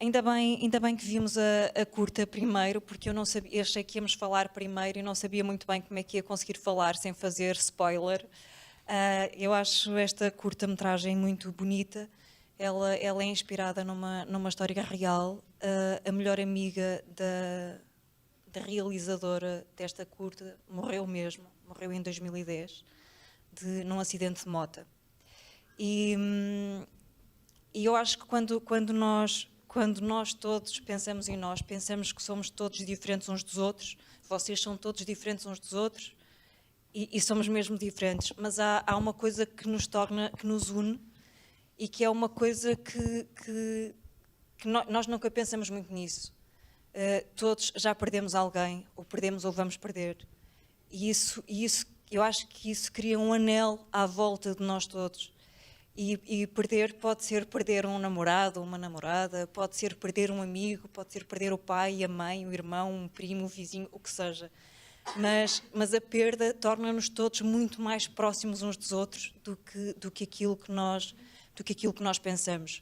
Ainda bem que vimos a curta primeiro, porque eu não sabia, achei que íamos falar primeiro e não sabia muito bem como é que ia conseguir falar sem fazer spoiler. Eu acho esta curta-metragem muito bonita. Ela é inspirada numa história real. A melhor amiga da realizadora desta curta morreu mesmo, morreu em 2010, num acidente de moto. E eu acho que quando nós todos pensamos em nós, pensamos que somos todos diferentes uns dos outros, vocês são todos diferentes uns dos outros, e somos mesmo diferentes, mas há uma coisa que nos une, e que é uma coisa que nós nunca pensamos muito nisso. Todos já perdemos alguém, ou perdemos ou vamos perder. E eu acho que isso cria um anel à volta de nós todos. E perder pode ser perder um namorado, uma namorada, pode ser perder um amigo, pode ser perder o pai, a mãe, o irmão, um primo, o vizinho, o que seja. Mas a perda torna-nos todos muito mais próximos uns dos outros do que aquilo que nós pensamos.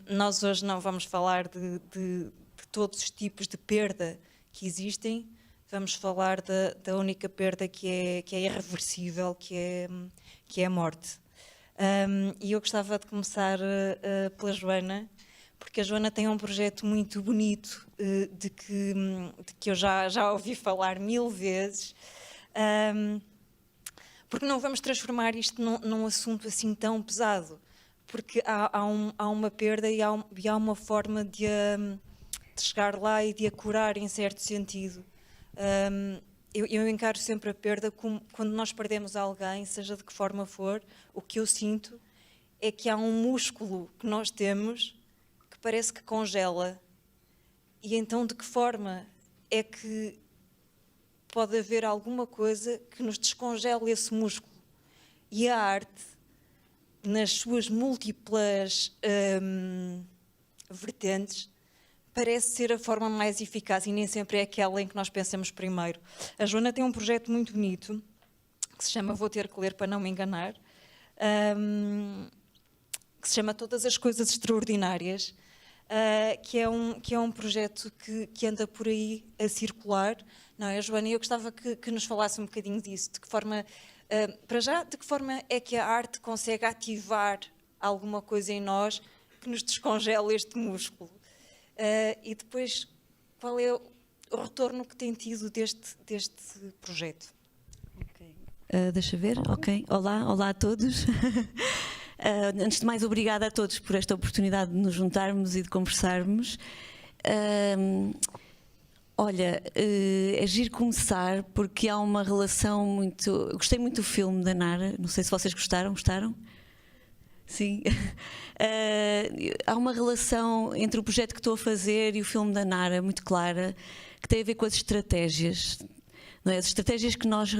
Nós hoje não vamos falar de todos os tipos de perda que existem, vamos falar da única perda que é irreversível, que é a morte. E eu gostava de começar pela Joana, porque a Joana tem um projeto muito bonito de que eu já ouvi falar 1000 vezes, porque não vamos transformar isto num assunto assim tão pesado, porque há uma perda e há uma forma de chegar lá e de a curar em certo sentido. Eu encaro sempre a perda como quando nós perdemos alguém, seja de que forma for, o que eu sinto é que há um músculo que nós temos que parece que congela. E então de que forma é que pode haver alguma coisa que nos descongele esse músculo? E a arte, nas suas múltiplas vertentes, parece ser a forma mais eficaz e nem sempre é aquela em que nós pensamos primeiro. A Joana tem um projeto muito bonito que se chama Vou Ter Que Ler Para Não Me Enganar, que se chama Todas as Coisas Extraordinárias, que é um projeto que anda por aí a circular. Não é, Joana? Eu gostava que nos falasse um bocadinho disso, de que forma, para já, de que forma é que a arte consegue ativar alguma coisa em nós que nos descongela este músculo. E depois, qual é o retorno que tem tido deste projeto? Okay. Deixa ver, ok. Olá a todos. Antes de mais, obrigada a todos por esta oportunidade de nos juntarmos e de conversarmos. Olha, é giro começar porque há uma relação muito... Eu gostei muito do filme da Nara, não sei se vocês gostaram. Sim. Há uma relação entre o projeto que estou a fazer e o filme da Nara muito clara, que tem a ver com as estratégias, não é? As estratégias que nós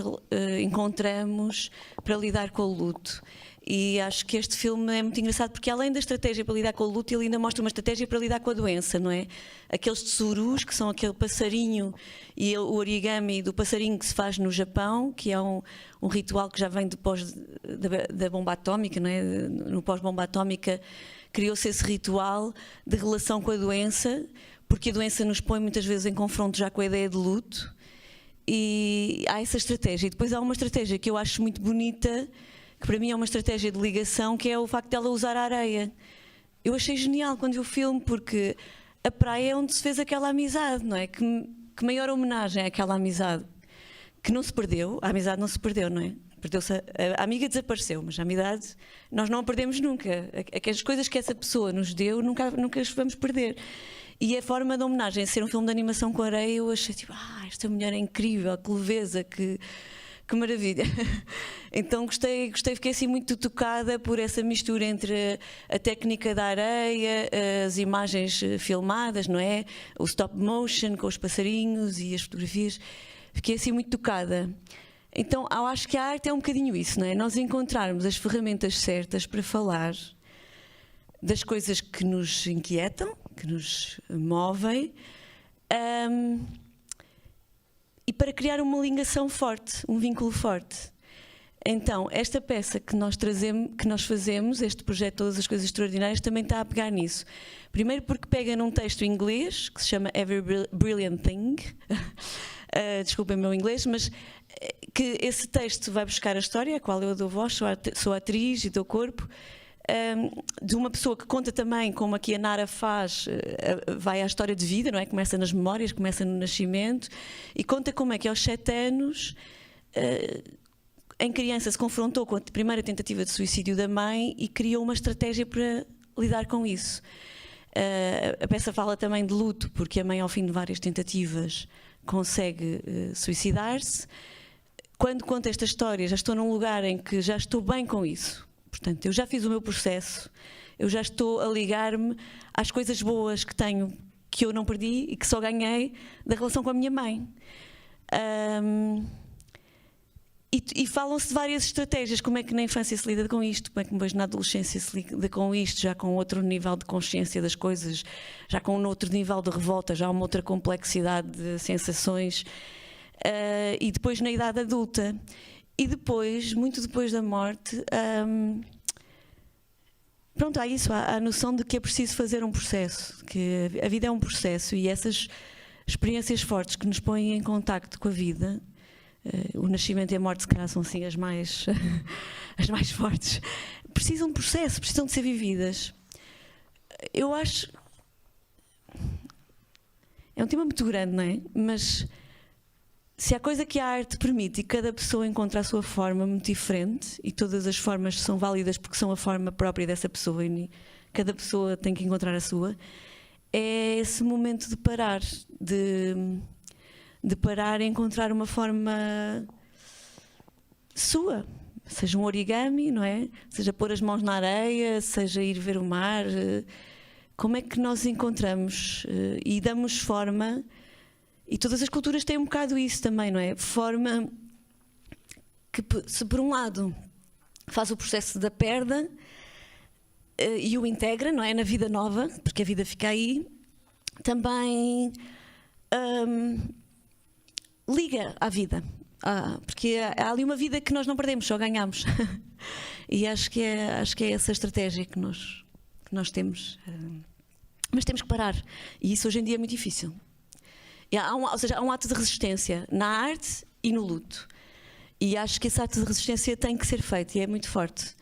encontramos para lidar com o luto. E acho que este filme é muito engraçado porque, além da estratégia para lidar com o luto, ele ainda mostra uma estratégia para lidar com a doença, não é? Aqueles tsurus, que são aquele passarinho, e o origami do passarinho que se faz no Japão, que é um ritual que já vem depois da bomba atómica, não é? No pós-bomba atómica criou-se esse ritual de relação com a doença, porque a doença nos põe muitas vezes em confronto já com a ideia de luto. E há essa estratégia. E depois há uma estratégia que eu acho muito bonita, que para mim é uma estratégia de ligação, que é o facto dela usar a areia. Eu achei genial quando vi o filme, porque a praia é onde se fez aquela amizade, não é? Que maior homenagem é aquela amizade que não se perdeu, a amizade não se perdeu, não é? Perdeu-se, a amiga desapareceu, mas a amizade nós não a perdemos nunca. Aquelas coisas que essa pessoa nos deu, nunca as vamos perder. E a forma da homenagem, ser um filme de animação com areia, eu achei tipo, esta mulher é incrível, que leveza, que maravilha. Então gostei, fiquei assim muito tocada por essa mistura entre a técnica da areia, as imagens filmadas, não é? O stop motion com os passarinhos e as fotografias. Fiquei assim muito tocada. Então eu acho que a arte é um bocadinho isso, não é? Nós encontrarmos as ferramentas certas para falar das coisas que nos inquietam, que nos movem, e para criar uma ligação forte, um vínculo forte. Então, esta peça que nós trazemos, que nós fazemos, este projeto Todas as Coisas Extraordinárias, também está a pegar nisso. Primeiro porque pega num texto em inglês, que se chama Every Brilliant Thing, desculpem o meu inglês, mas que esse texto vai buscar a história, a qual eu dou voz, sou atriz e dou corpo, de uma pessoa que conta também, como aqui a Nara faz, vai à história de vida, não é? Começa nas memórias, começa no nascimento, e conta como é que aos 7 anos... em criança se confrontou com a primeira tentativa de suicídio da mãe e criou uma estratégia para lidar com isso. A peça fala também de luto, porque a mãe, ao fim de várias tentativas, consegue suicidar-se. Quando conto esta história, já estou num lugar em que já estou bem com isso. Portanto, eu já fiz o meu processo, eu já estou a ligar-me às coisas boas que tenho, que eu não perdi e que só ganhei da relação com a minha mãe. E falam-se de várias estratégias, como é que na infância se lida com isto, como é que depois na adolescência se lida com isto, já com outro nível de consciência das coisas, já com um outro nível de revolta, já uma outra complexidade de sensações, e depois na idade adulta. E depois, muito depois da morte, pronto, há isso, há a noção de que é preciso fazer um processo, que a vida é um processo e essas experiências fortes que nos põem em contacto com a vida, o nascimento e a morte se calhar são assim as mais fortes, precisam de processo, precisam de ser vividas. Eu acho, é um tema muito grande, não é? Mas se há coisa que a arte permite e cada pessoa encontra a sua forma muito diferente, e todas as formas são válidas porque são a forma própria dessa pessoa e cada pessoa tem que encontrar a sua, é esse momento de parar, de parar e encontrar uma forma sua, seja um origami, não é? Seja pôr as mãos na areia, seja ir ver o mar. Como é que nós encontramos e damos forma, e todas as culturas têm um bocado isso também, não é? Forma que, se por um lado faz o processo da perda e o integra, não é? Na vida nova, porque a vida fica aí, também liga à vida, porque há ali uma vida que nós não perdemos, só ganhamos. E acho que é essa estratégia que nós temos. Mas temos que parar, e isso hoje em dia é muito difícil. Ou seja, há um ato de resistência na arte e no luto. E acho que esse ato de resistência tem que ser feito, e é muito forte.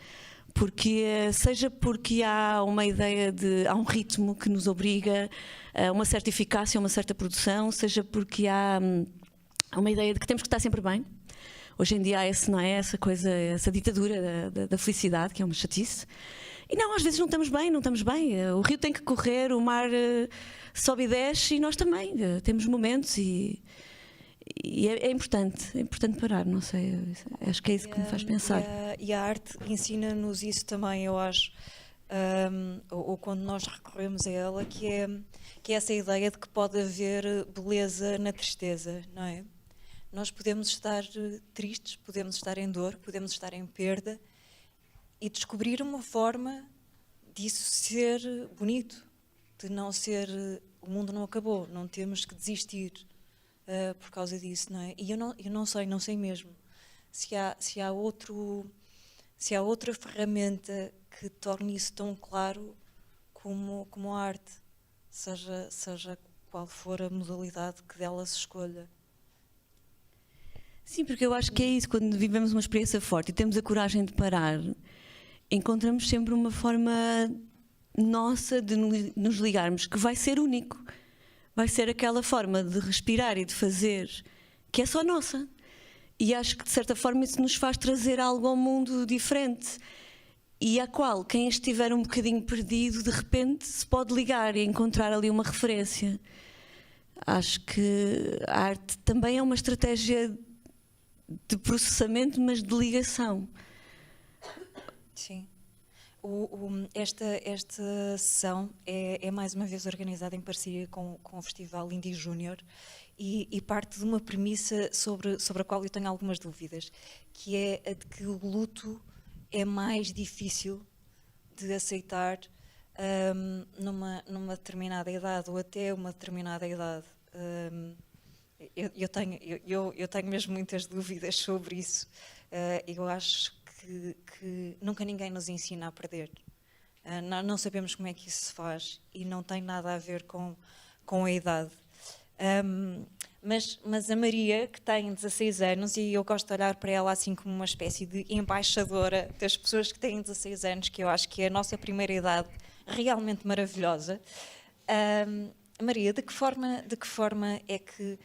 Seja porque há uma ideia há um ritmo que nos obriga a uma certa eficácia, uma certa produção, seja porque há uma ideia de que temos que estar sempre bem. Hoje em dia há essa coisa, essa ditadura da felicidade, que é uma chatice. E não, às vezes não estamos bem. O rio tem que correr, o mar sobe e desce, e nós também temos momentos e é importante parar, não sei, acho que é isso que me faz pensar. E a arte ensina-nos isso também, eu acho, ou quando nós recorremos a ela, que é essa ideia de que pode haver beleza na tristeza, não é? Nós podemos estar tristes, podemos estar em dor, podemos estar em perda, e descobrir uma forma disso ser bonito, de não ser, o mundo não acabou, não temos que desistir por causa disso, não é? E eu não sei mesmo se há outra ferramenta que torne isso tão claro como a arte, seja qual for a modalidade que dela se escolha. Sim, porque eu acho que é isso, quando vivemos uma experiência forte e temos a coragem de parar, encontramos sempre uma forma nossa de nos ligarmos, que vai ser único. Vai ser aquela forma de respirar e de fazer que é só nossa. E acho que, de certa forma, isso nos faz trazer algo ao mundo diferente. E à qual quem estiver um bocadinho perdido, de repente, se pode ligar e encontrar ali uma referência. Acho que a arte também é uma estratégia de processamento, mas de ligação. Sim. Esta sessão é mais uma vez organizada em parceria com o Festival Indie Júnior e parte de uma premissa sobre a qual eu tenho algumas dúvidas, que é a de que o luto é mais difícil de aceitar numa determinada idade ou até uma determinada idade. Eu tenho mesmo muitas dúvidas sobre isso, Eu acho que nunca ninguém nos ensina a perder. Não sabemos como é que isso se faz e não tem nada a ver com a idade. Mas a Maria, que tem 16 anos, e eu gosto de olhar para ela assim como uma espécie de embaixadora das pessoas que têm 16 anos, que eu acho que é a nossa primeira idade realmente maravilhosa. Maria, de que forma é que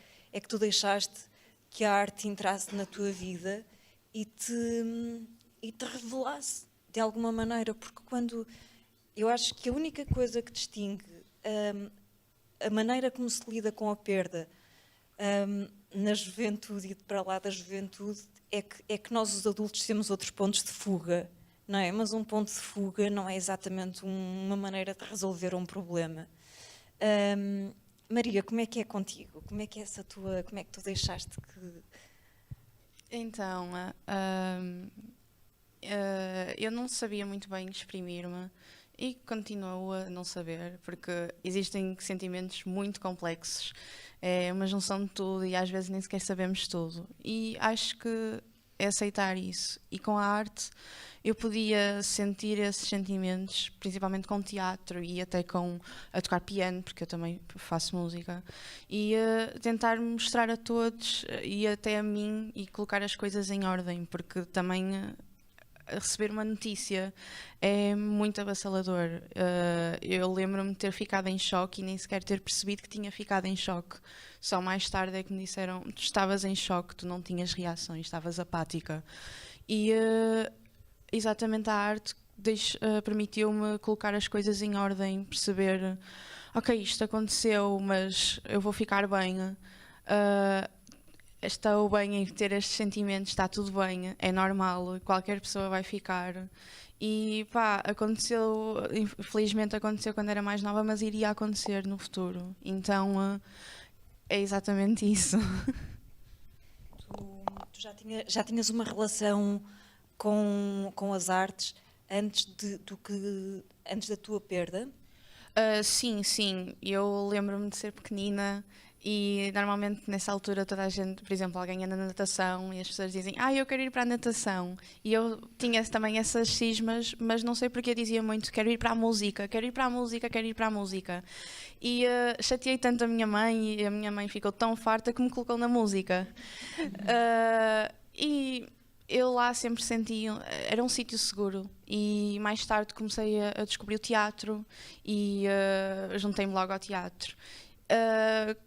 tu deixaste que a arte entrasse na tua vida e te revelasse de alguma maneira? Porque eu acho que a única coisa que distingue a maneira como se lida com a perda na juventude e para lá da juventude é que nós, os adultos, temos outros pontos de fuga, não é? Mas um ponto de fuga não é exatamente uma maneira de resolver um problema. Maria, como é que é contigo? Como é que tu deixaste que... Então, eu não sabia muito bem exprimir-me e continuo a não saber, porque existem sentimentos muito complexos. É uma junção de tudo e às vezes nem sequer sabemos tudo. E acho que é aceitar isso. E com a arte eu podia sentir esses sentimentos, principalmente com teatro e até a tocar piano, porque eu também faço música, e tentar mostrar a todos e até a mim e colocar as coisas em ordem, porque também receber uma notícia é muito avassalador. Eu lembro-me de ter ficado em choque e nem sequer ter percebido que tinha ficado em choque. Só mais tarde é que me disseram: tu estavas em choque, tu não tinhas reações, estavas apática. E exatamente a arte permitiu-me colocar as coisas em ordem, perceber: ok, isto aconteceu, mas eu vou ficar bem. Estou bem em ter estes sentimentos, está tudo bem, é normal, qualquer pessoa vai ficar. E pá, aconteceu, infelizmente aconteceu quando era mais nova, mas iria acontecer no futuro. Então é exatamente isso. Tu já tinhas uma relação com as artes antes da tua perda? Sim. Eu lembro-me de ser pequenina e normalmente nessa altura toda a gente, por exemplo, alguém anda na natação e as pessoas dizem: eu quero ir para a natação. E eu tinha também essas cismas, mas não sei porque eu dizia muito: quero ir para a música, quero ir para a música, quero ir para a música. E chateei tanto a minha mãe e a minha mãe ficou tão farta que me colocou na música. E eu lá sempre senti, era um sítio seguro, e mais tarde comecei a descobrir o teatro e juntei-me logo ao teatro.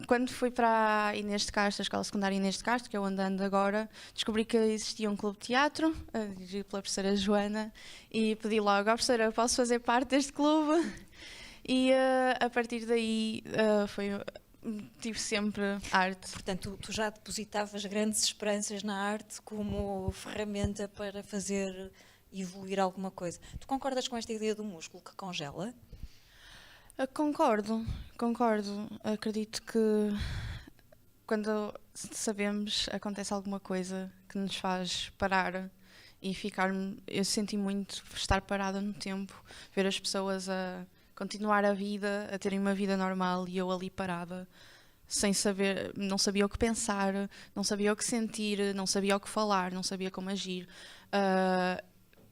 Quando fui para a Inês de Castro, a Escola Secundária Inês de Castro, que é onde ando agora, descobri que existia um clube de teatro, dirigido pela professora Joana, e pedi logo: professora, posso fazer parte deste clube? E a partir daí tive sempre arte. Portanto, tu já depositavas grandes esperanças na arte como ferramenta para fazer evoluir alguma coisa. Tu concordas com esta ideia do músculo que congela? Concordo. Acredito que quando sabemos, acontece alguma coisa que nos faz parar e ficar... Eu senti muito estar parada no tempo, ver as pessoas a continuar a vida, a terem uma vida normal e eu ali parada, sem saber, não sabia o que pensar, não sabia o que sentir, não sabia o que falar, não sabia como agir,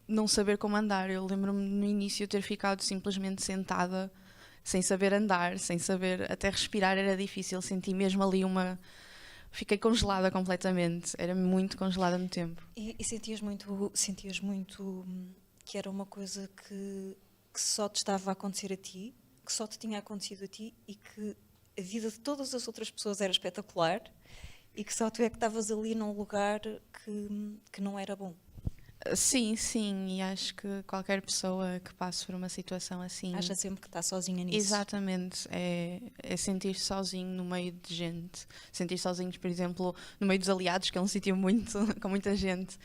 não saber como andar. Eu lembro-me no início ter ficado simplesmente sentada, sem saber andar, sem saber até respirar, era difícil, senti mesmo ali fiquei congelada completamente, era muito congelada no tempo. E sentias muito que era uma coisa que só te estava a acontecer a ti, que só te tinha acontecido a ti e que a vida de todas as outras pessoas era espetacular e que só tu é que estavas ali num lugar que não era bom? Sim, e acho que qualquer pessoa que passe por uma situação assim... Acha sempre que está sozinha nisso. Exatamente, é sentir-se sozinho no meio de gente. Sentir sozinhos, por exemplo, no meio dos aliados, que é um sítio com muita gente.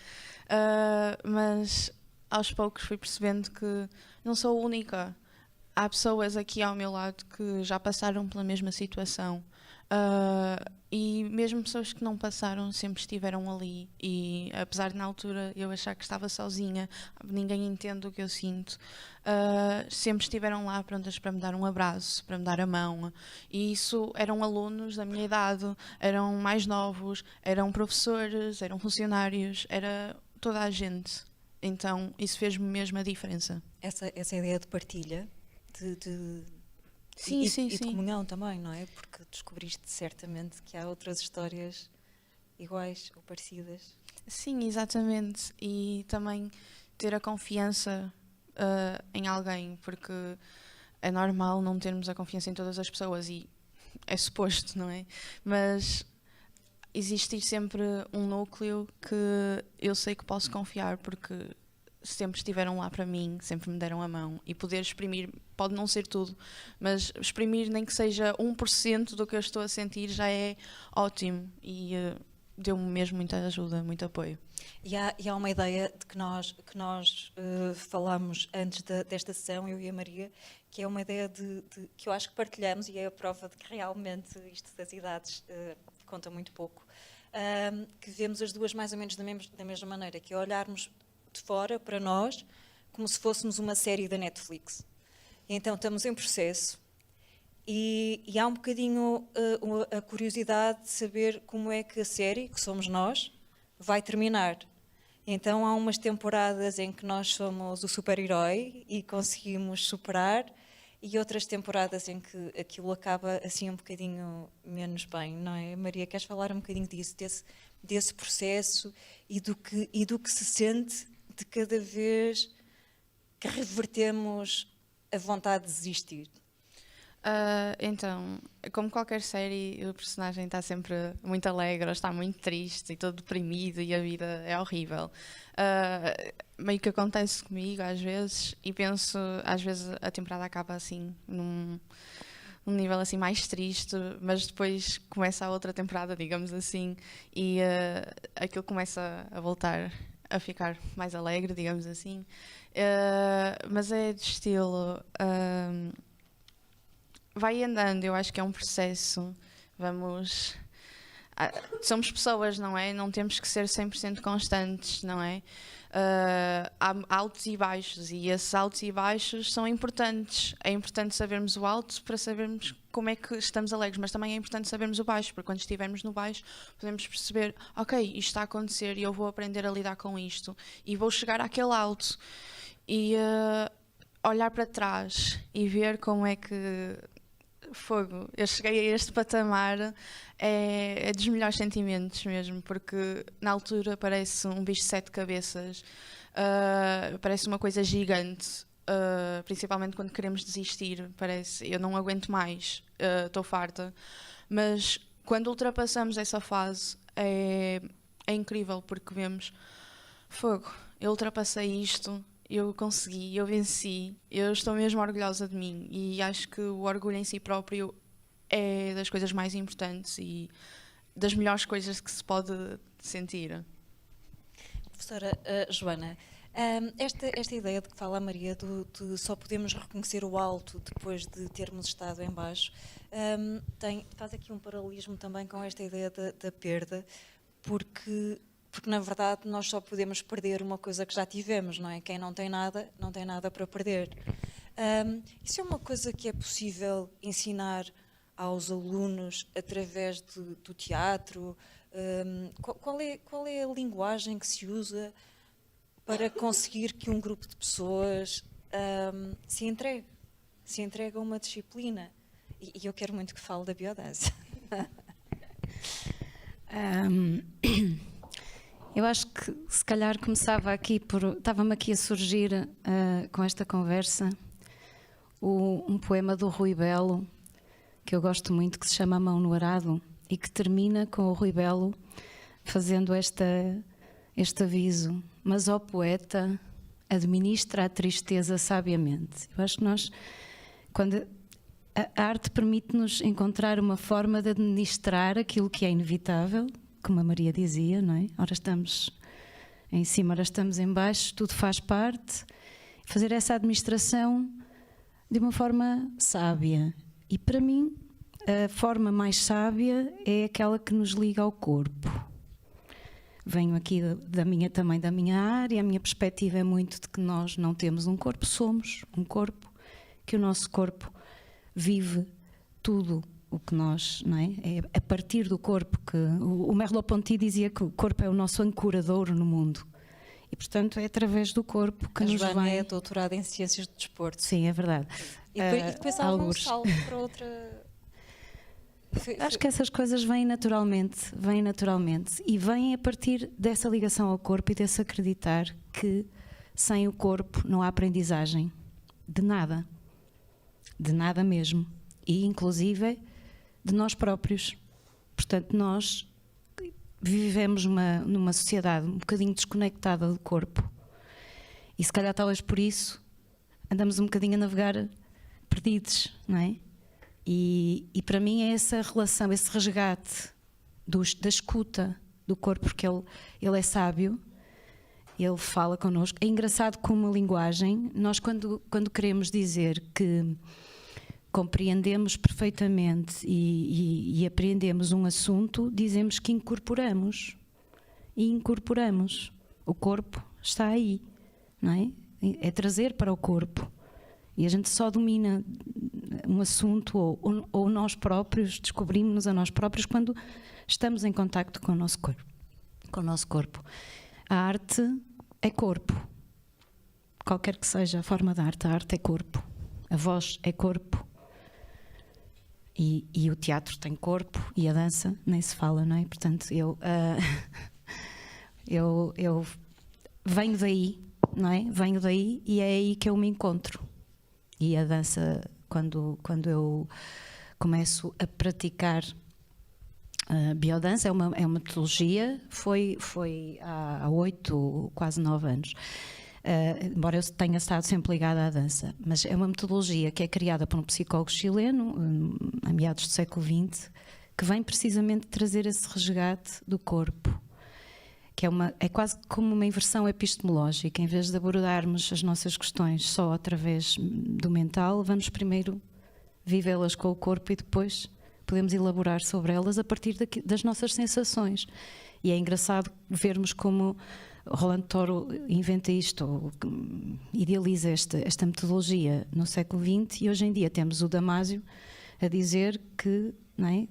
Mas aos poucos fui percebendo que não sou única. Há pessoas aqui ao meu lado que já passaram pela mesma situação. E mesmo pessoas que não passaram sempre estiveram ali, e apesar de na altura eu achar que estava sozinha, ninguém entende o que eu sinto, sempre estiveram lá prontas para me dar um abraço, para me dar a mão. E isso eram alunos da minha idade, eram mais novos, eram professores, eram funcionários, era toda a gente. Então isso fez-me mesmo a diferença. Essa ideia de partilha, de Sim, e sim, de sim. comunhão também, não é? Porque descobriste certamente que há outras histórias iguais ou parecidas. Sim, exatamente. E também ter a confiança em alguém, porque é normal não termos a confiança em todas as pessoas e é suposto, não é? Mas existir sempre um núcleo que eu sei que posso confiar, porque sempre estiveram lá para mim, sempre me deram a mão, e poder exprimir, pode não ser tudo, mas exprimir nem que seja 1% do que eu estou a sentir já é ótimo, e deu-me mesmo muita ajuda, muito apoio. E há uma ideia de que nós falámos antes desta sessão, eu e a Maria, que é uma ideia que eu acho que partilhamos, e é a prova de que realmente isto das idades conta muito pouco, que vemos as duas mais ou menos da mesma maneira, que é olharmos de fora para nós como se fôssemos uma série da Netflix. E então estamos em processo e há um bocadinho a curiosidade de saber como é que a série, que somos nós, vai terminar. Então há umas temporadas em que nós somos o super-herói e conseguimos superar, e outras temporadas em que aquilo acaba assim um bocadinho menos bem, não é? Maria, queres falar um bocadinho disso, desse processo e do que se sente de cada vez que revertemos a vontade de desistir? Então, como qualquer série, o personagem está sempre muito alegre, ou está muito triste e todo deprimido e a vida é horrível. Meio que acontece comigo às vezes e penso, às vezes a temporada acaba assim, num nível assim mais triste, mas depois começa a outra temporada, digamos assim, e aquilo começa a voltar a ficar mais alegre, digamos assim. Mas é de estilo... vai andando, eu acho que é um processo. Somos pessoas, não é? Não temos que ser 100% constantes, não é? Há altos e baixos, e esses altos e baixos são importantes. É importante sabermos o alto para sabermos como é que estamos alegres, mas também é importante sabermos o baixo, porque quando estivermos no baixo podemos perceber, ok, isto está a acontecer e eu vou aprender a lidar com isto e vou chegar àquele alto e olhar para trás e ver como é que fogo, eu cheguei a este patamar, é dos melhores sentimentos mesmo, porque na altura parece um bicho de 7 cabeças, parece uma coisa gigante, principalmente quando queremos desistir, parece, eu não aguento mais, estou farta, mas quando ultrapassamos essa fase é incrível, porque vemos, fogo, eu ultrapassei isto, eu consegui, eu venci, eu estou mesmo orgulhosa de mim, e acho que o orgulho em si próprio é das coisas mais importantes e das melhores coisas que se pode sentir. Professora Joana, esta ideia de que fala a Maria, de só podemos reconhecer o alto depois de termos estado em baixo, faz aqui um paralelismo também com esta ideia da perda, porque na verdade nós só podemos perder uma coisa que já tivemos, não é? Quem não tem nada, não tem nada para perder. Isso é uma coisa que é possível ensinar aos alunos através do teatro? Qual é a linguagem que se usa para conseguir que um grupo de pessoas se entregue a uma disciplina? E eu quero muito que fale da biodança. Eu acho que se calhar começava aqui estava-me aqui a surgir com esta conversa um poema do Rui Belo, que eu gosto muito, que se chama A Mão no Arado, e que termina com o Rui Belo fazendo este aviso: mas ó poeta, administra a tristeza sabiamente. Eu acho que quando a arte permite-nos encontrar uma forma de administrar aquilo que é inevitável, como a Maria dizia, não é? Ora estamos em cima, ora estamos em baixo, tudo faz parte. Fazer essa administração de uma forma sábia. E para mim, a forma mais sábia é aquela que nos liga ao corpo. Venho aqui também da minha área, a minha perspectiva é muito de que nós não temos um corpo, somos um corpo, que o nosso corpo vive tudo o que nós, não é? É a partir do corpo que... O Merleau-Ponty dizia que o corpo é o nosso ancorador no mundo. E, portanto, é através do corpo que A nos Joana vem... é doutorada em Ciências do Desporto. Sim, é verdade. E depois há algum algures. salto para outra... Acho que essas coisas vêm naturalmente e vêm a partir dessa ligação ao corpo e desse acreditar que sem o corpo não há aprendizagem de nada mesmo, e inclusive de nós próprios. Portanto, nós vivemos numa sociedade um bocadinho desconectada do corpo, e se calhar talvez por isso andamos um bocadinho a navegar perdidos, não é? E para mim é essa relação, esse resgate da escuta do corpo, porque ele é sábio, ele fala connosco. É engraçado como a linguagem, nós quando queremos dizer que compreendemos perfeitamente e apreendemos um assunto, dizemos que incorporamos. E incorporamos. O corpo está aí, não é? É trazer para o corpo. E a gente só domina um assunto ou nós próprios, descobrimos-nos a nós próprios quando estamos em contacto com o nosso corpo. A arte é corpo. Qualquer que seja a forma de arte, a arte é corpo. A voz é corpo. E o teatro tem corpo, e a dança nem se fala, não é? Portanto, eu venho daí, não é? Venho daí e é aí que eu me encontro. E a dança, quando eu começo a praticar a biodança, é uma metodologia, foi há 8, quase 9 anos. Embora eu tenha estado sempre ligada à dança, mas é uma metodologia que é criada por um psicólogo chileno, a meados do século XX, que vem precisamente trazer esse resgate do corpo, que é quase como uma inversão epistemológica. Em vez de abordarmos as nossas questões só através do mental, vamos primeiro vivê-las com o corpo e depois podemos elaborar sobre elas a partir das nossas sensações. E é engraçado vermos como Rolando Toro inventa isto, ou idealiza esta metodologia no século XX, e hoje em dia temos o Damásio a dizer que, não é?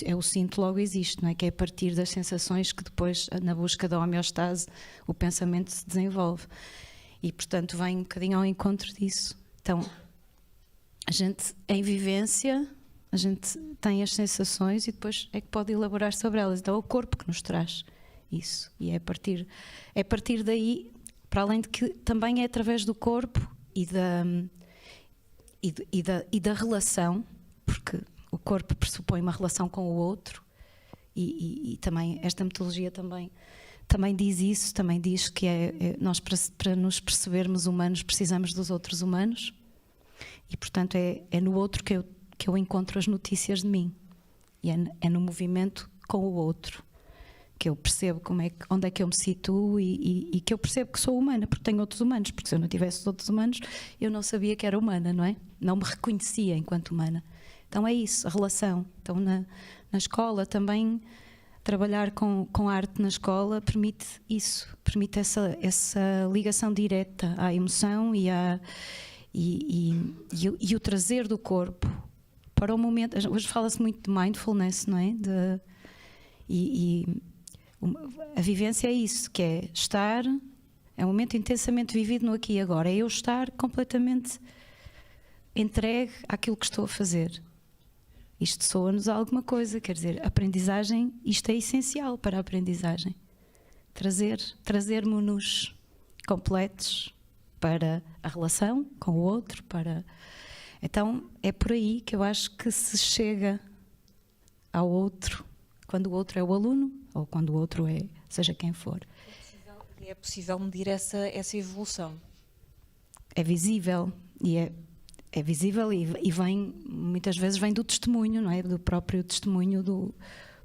É o sinto logo existe, não é? Que é a partir das sensações que depois, na busca da homeostase, o pensamento se desenvolve. E, portanto, vem um bocadinho ao encontro disso. Então, a gente, em vivência, a gente tem as sensações e depois é que pode elaborar sobre elas. Então, é o corpo que nos traz isso. E é a partir daí, para além de que também é através do corpo e da relação, porque o corpo pressupõe uma relação com o outro, e também esta metodologia também diz isso, também diz que nós para nos percebermos humanos precisamos dos outros humanos, e portanto é no outro que eu encontro as notícias de mim, e é no movimento com o outro que eu percebo onde é que eu me situo e que eu percebo que sou humana, porque tenho outros humanos, porque se eu não tivesse outros humanos eu não sabia que era humana, não é? Não me reconhecia enquanto humana. Então é isso, a relação. Então na escola também, trabalhar com arte na escola permite isso, permite essa ligação direta à emoção e o trazer do corpo para o momento. Hoje fala-se muito de mindfulness, não é? A vivência é isso, que é estar, é um momento intensamente vivido no aqui e agora, é eu estar completamente entregue àquilo que estou a fazer. Isto soa-nos a alguma coisa, quer dizer, aprendizagem, isto é essencial para a aprendizagem. Trazer-mo-nos completos para a relação com o outro, Então é por aí que eu acho que se chega ao outro, quando o outro é o aluno, ou quando o outro é seja quem for. É possível medir essa evolução. É visível, e é visível e vem, muitas vezes vem do testemunho, não é? Do próprio testemunho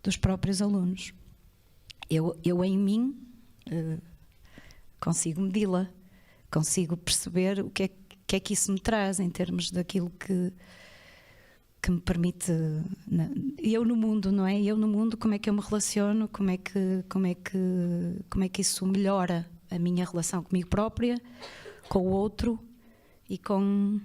dos próprios alunos. Eu em mim consigo medi-la, consigo perceber o que é que isso me traz em termos daquilo que me permite, eu no mundo, não é? Eu no mundo, como é que eu me relaciono, como é que isso melhora a minha relação comigo própria, com o outro e com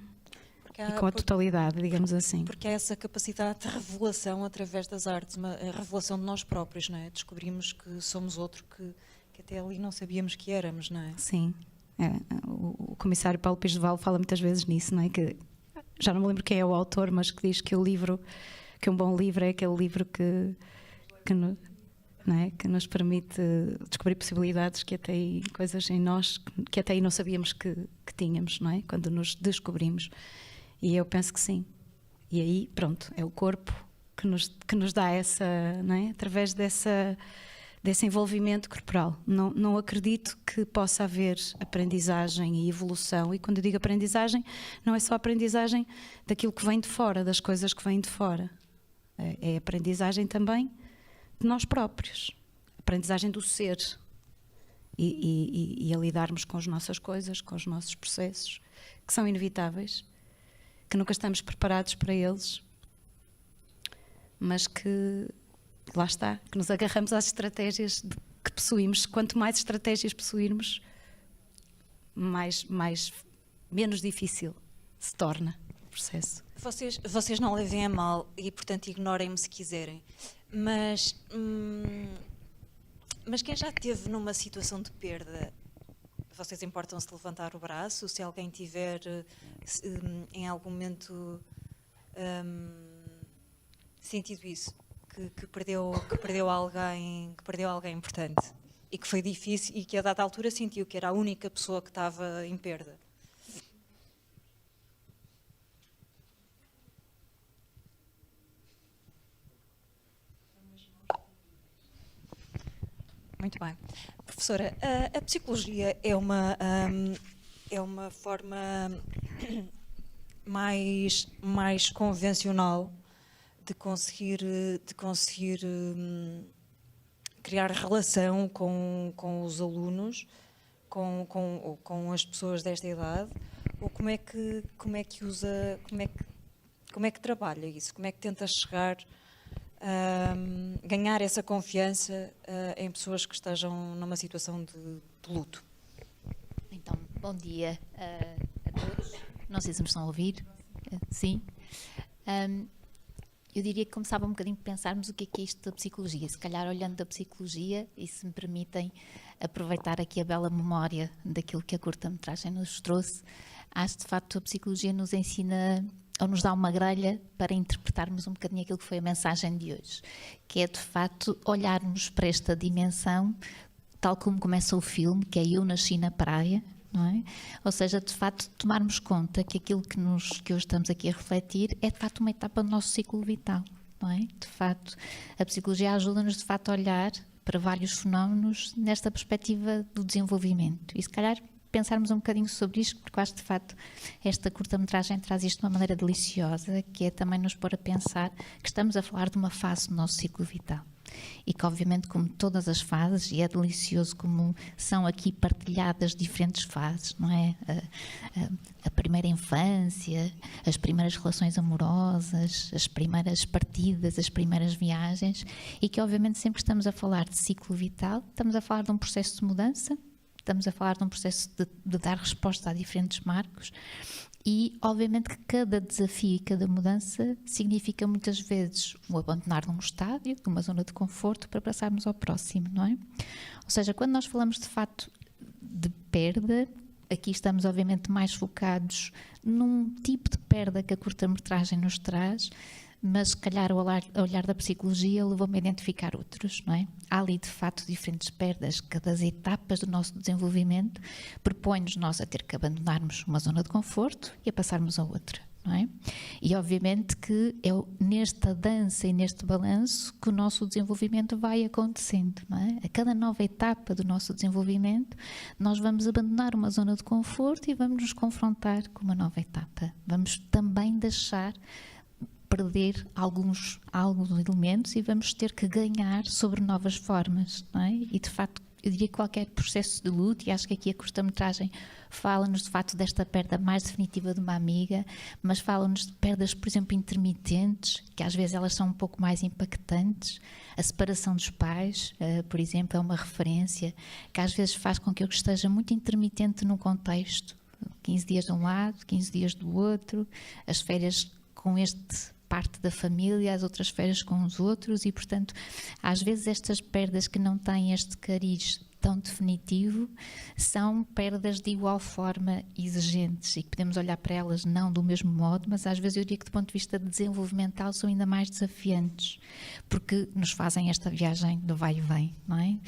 a totalidade, digamos assim. Porque há essa capacidade de revelação através das artes, a revelação de nós próprios, não é? Descobrimos que somos outro, que que até ali não sabíamos que éramos, não é? Sim. O comissário Paulo Pires de Val fala muitas vezes nisso, não é? Que, já não me lembro quem é o autor, mas que diz que que um bom livro é aquele livro não é? Que nos permite descobrir possibilidades que até aí, coisas em nós que até aí não sabíamos que tínhamos, não é? Quando nos descobrimos. E eu penso que sim. E aí, pronto, é o corpo que nos dá essa, não é? Através desse envolvimento corporal. Não acredito que possa haver aprendizagem e evolução. E quando eu digo aprendizagem, não é só aprendizagem daquilo que vem de fora, das coisas que vêm de fora. É aprendizagem também de nós próprios. Aprendizagem do ser. E a lidarmos com as nossas coisas, com os nossos processos, que são inevitáveis, que nunca estamos preparados para eles, mas que, lá está, que nos agarramos às estratégias que possuímos. Quanto mais estratégias possuirmos, menos difícil se torna o processo. Vocês não levem a mal e, portanto, ignorem-me se quiserem, mas quem já esteve numa situação de perda, vocês importam-se de levantar o braço? Se alguém tiver em algum momento sentido isso, que perdeu alguém importante e que foi difícil e que a dada altura sentiu que era a única pessoa que estava em perda. Muito bem. Professora, a psicologia é uma forma mais convencional de conseguir criar relação com os alunos, com as pessoas desta idade, ou como é que trabalha isso? Como é que tenta chegar ganhar essa confiança em pessoas que estejam numa situação de luto? Então, bom dia a todos. Não sei se me estão a ouvir. Sim. Eu diria que começava um bocadinho por pensarmos o que é isto da psicologia. Se calhar olhando da psicologia, e se me permitem aproveitar aqui a bela memória daquilo que a curta-metragem nos trouxe, acho que de facto a psicologia nos ensina ou nos dá uma grelha para interpretarmos um bocadinho aquilo que foi a mensagem de hoje, que é de facto olharmos para esta dimensão, tal como começa o filme, que é Eu Nasci na Praia, não é? Ou seja, de facto tomarmos conta que aquilo que hoje estamos aqui a refletir é de facto uma etapa do nosso ciclo vital, não é? De facto, a psicologia ajuda-nos de facto a olhar para vários fenómenos nesta perspectiva do desenvolvimento e se calhar pensarmos um bocadinho sobre isto, porque eu acho que de facto esta curta-metragem traz isto de uma maneira deliciosa, que é também nos pôr a pensar que estamos a falar de uma fase do nosso ciclo vital e que obviamente como todas as fases, e é delicioso como são aqui partilhadas diferentes fases, não é? A primeira infância, as primeiras relações amorosas, as primeiras partidas, as primeiras viagens, e que obviamente sempre que estamos a falar de ciclo vital, estamos a falar de um processo de mudança, estamos a falar de um processo de dar resposta a diferentes marcos e, obviamente, que cada desafio e cada mudança significa muitas vezes o abandonar de um estádio, de uma zona de conforto, para passarmos ao próximo, não é? Ou seja, quando nós falamos de facto de perda, aqui estamos obviamente mais focados num tipo de perda que a curta-metragem nos traz, mas se calhar o olhar da psicologia levou-me a identificar outros, não é? Há ali de facto diferentes perdas, cada etapas do nosso desenvolvimento propõe-nos nós a ter que abandonarmos uma zona de conforto e a passarmos a outra, não é? E obviamente que é nesta dança e neste balanço que o nosso desenvolvimento vai acontecendo, não é? A cada nova etapa do nosso desenvolvimento nós vamos abandonar uma zona de conforto e vamos nos confrontar com uma nova etapa. Vamos também deixar perder alguns elementos e vamos ter que ganhar sobre novas formas, não é? E de facto eu diria que qualquer processo de luto, e acho que aqui a curta-metragem fala-nos de facto desta perda mais definitiva de uma amiga, mas fala-nos de perdas, por exemplo, intermitentes, que às vezes elas são um pouco mais impactantes. A separação dos pais, por exemplo, é uma referência que às vezes faz com que eu esteja muito intermitente num contexto, 15 dias de um lado, 15 dias do outro, as férias com este parte da família, as outras férias com os outros e, portanto, às vezes estas perdas que não têm este cariz tão definitivo, são perdas de igual forma exigentes e que podemos olhar para elas não do mesmo modo, mas às vezes eu diria que do ponto de vista desenvolvimental são ainda mais desafiantes, porque nos fazem esta viagem do vai e vem, não é?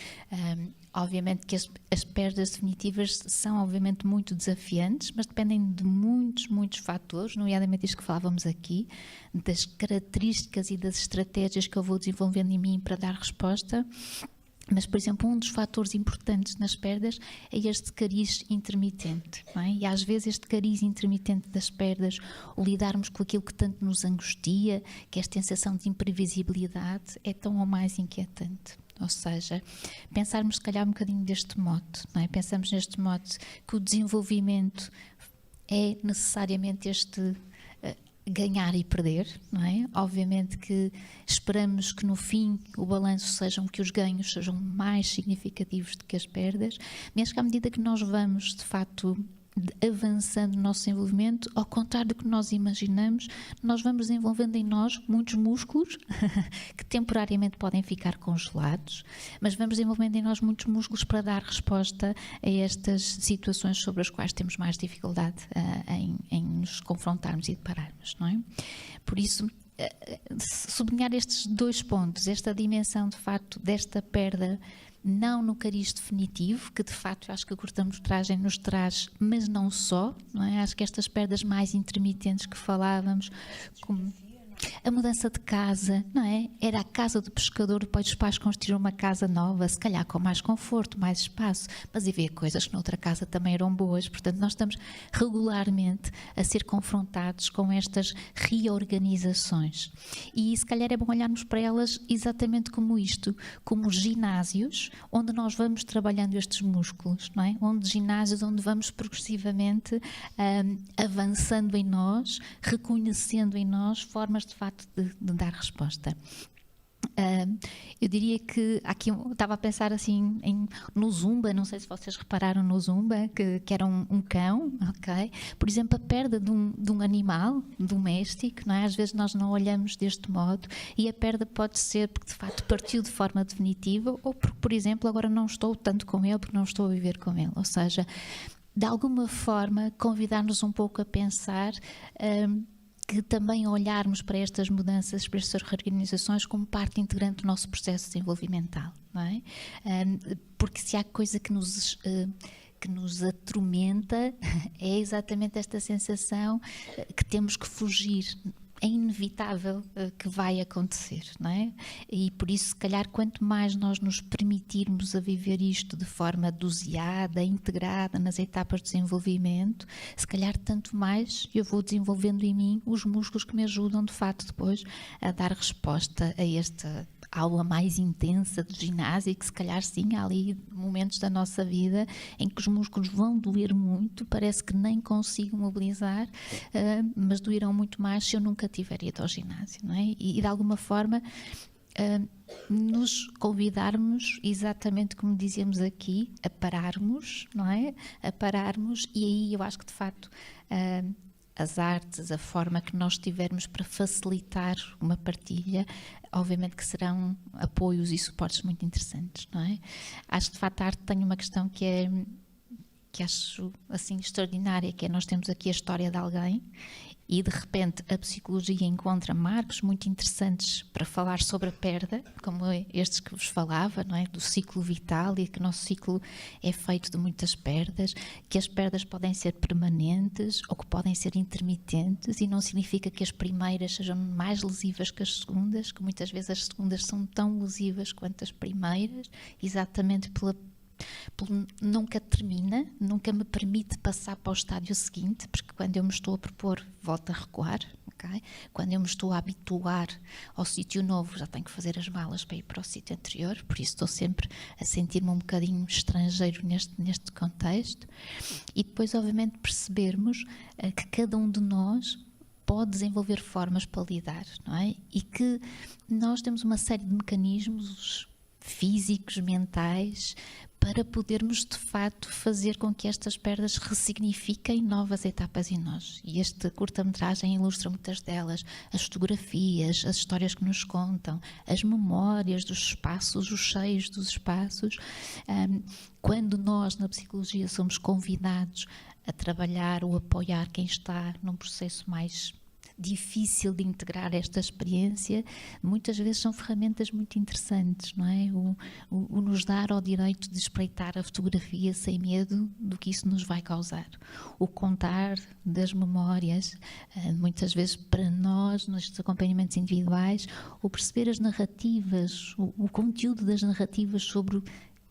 Obviamente que as perdas definitivas são obviamente muito desafiantes, mas dependem de muitos fatores, nomeadamente isto que falávamos aqui, das características e das estratégias que eu vou desenvolvendo em mim para dar resposta. Mas, por exemplo, um dos fatores importantes nas perdas é este cariz intermitente, não é? E às vezes este cariz intermitente das perdas, o lidarmos com aquilo que tanto nos angustia, que esta sensação de imprevisibilidade, é tão ou mais inquietante. Ou seja, pensarmos se calhar um bocadinho deste modo, não é? Pensamos neste modo que o desenvolvimento é necessariamente este ganhar e perder, não é? Obviamente que esperamos que no fim o balanço sejam que os ganhos sejam mais significativos do que as perdas, mas que à medida que nós vamos de facto avançando no nosso desenvolvimento, ao contrário do que nós imaginamos, nós vamos desenvolvendo em nós muitos músculos que temporariamente podem ficar congelados, mas vamos desenvolvendo em nós muitos músculos para dar resposta a estas situações sobre as quais temos mais dificuldade em nos confrontarmos e depararmos, não é? Por isso, sublinhar estes 2 pontos, esta dimensão de facto desta perda, não no cariz definitivo, que de facto eu acho que a curta-metragem nos traz, mas não só, não é? Acho que estas perdas mais intermitentes que falávamos, como a mudança de casa, não é? Era a casa do pescador, depois os pais construíram uma casa nova, se calhar com mais conforto, mais espaço, mas havia coisas que noutra casa também eram boas, portanto nós estamos regularmente a ser confrontados com estas reorganizações e se calhar é bom olharmos para elas exatamente como isto, como ginásios onde nós vamos trabalhando estes músculos, não é? Ginásios onde vamos progressivamente avançando em nós, reconhecendo em nós formas de facto de dar resposta. Eu diria que aqui estava a pensar assim no Zumba, não sei se vocês repararam no Zumba, que era um cão, ok? Por exemplo, a perda de um animal doméstico, não é? Às vezes nós não olhamos deste modo e a perda pode ser porque de facto partiu de forma definitiva ou porque, por exemplo, agora não estou tanto com ele porque não estou a viver com ele, ou seja, de alguma forma convidar-nos um pouco a pensar que também olharmos para estas mudanças, para estas reorganizações como parte integrante do nosso processo desenvolvimental, não é? Porque se há coisa que nos atormenta é exatamente esta sensação que temos que fugir. É inevitável que vai acontecer, não é? E por isso, se calhar, quanto mais nós nos permitirmos a viver isto de forma doseada, integrada nas etapas de desenvolvimento, se calhar tanto mais eu vou desenvolvendo em mim os músculos que me ajudam, de facto, depois a dar resposta a esta aula mais intensa do ginásio, que se calhar sim, há ali momentos da nossa vida em que os músculos vão doer muito, parece que nem consigo mobilizar, mas doerão muito mais se eu nunca tiver ido ao ginásio, não é? E de alguma forma nos convidarmos, exatamente como dizíamos aqui, a pararmos, não é? A pararmos, e aí eu acho que de facto as artes, a forma que nós tivermos para facilitar uma partilha, obviamente que serão apoios e suportes muito interessantes, não é? Acho que de facto a arte tem uma questão que acho assim extraordinária, que é nós temos aqui a história de alguém e de repente a psicologia encontra marcos muito interessantes para falar sobre a perda, como estes que vos falava, não é? Do ciclo vital e que o nosso ciclo é feito de muitas perdas, que as perdas podem ser permanentes ou que podem ser intermitentes e não significa que as primeiras sejam mais lesivas que as segundas, que muitas vezes as segundas são tão lesivas quanto as primeiras, exatamente pelo nunca termina, nunca me permite passar para o estádio seguinte, porque quando eu me estou a propor, volto a recuar, okay? Quando eu me estou a habituar ao sítio novo, já tenho que fazer as malas para ir para o sítio anterior, por isso estou sempre a sentir-me um bocadinho estrangeiro neste contexto. E depois, obviamente, percebermos que cada um de nós pode desenvolver formas para lidar, não é? E que nós temos uma série de mecanismos físicos, mentais, para podermos de facto fazer com que estas perdas ressignifiquem novas etapas em nós. E esta curta-metragem ilustra muitas delas, as fotografias, as histórias que nos contam, as memórias dos espaços, os cheios dos espaços. Quando nós na psicologia somos convidados a trabalhar ou apoiar quem está num processo mais difícil de integrar esta experiência, muitas vezes são ferramentas muito interessantes, não é? O nos dar ao direito de espreitar a fotografia sem medo do que isso nos vai causar. O contar das memórias, muitas vezes para nós, nestes acompanhamentos individuais, o perceber as narrativas, o conteúdo das narrativas sobre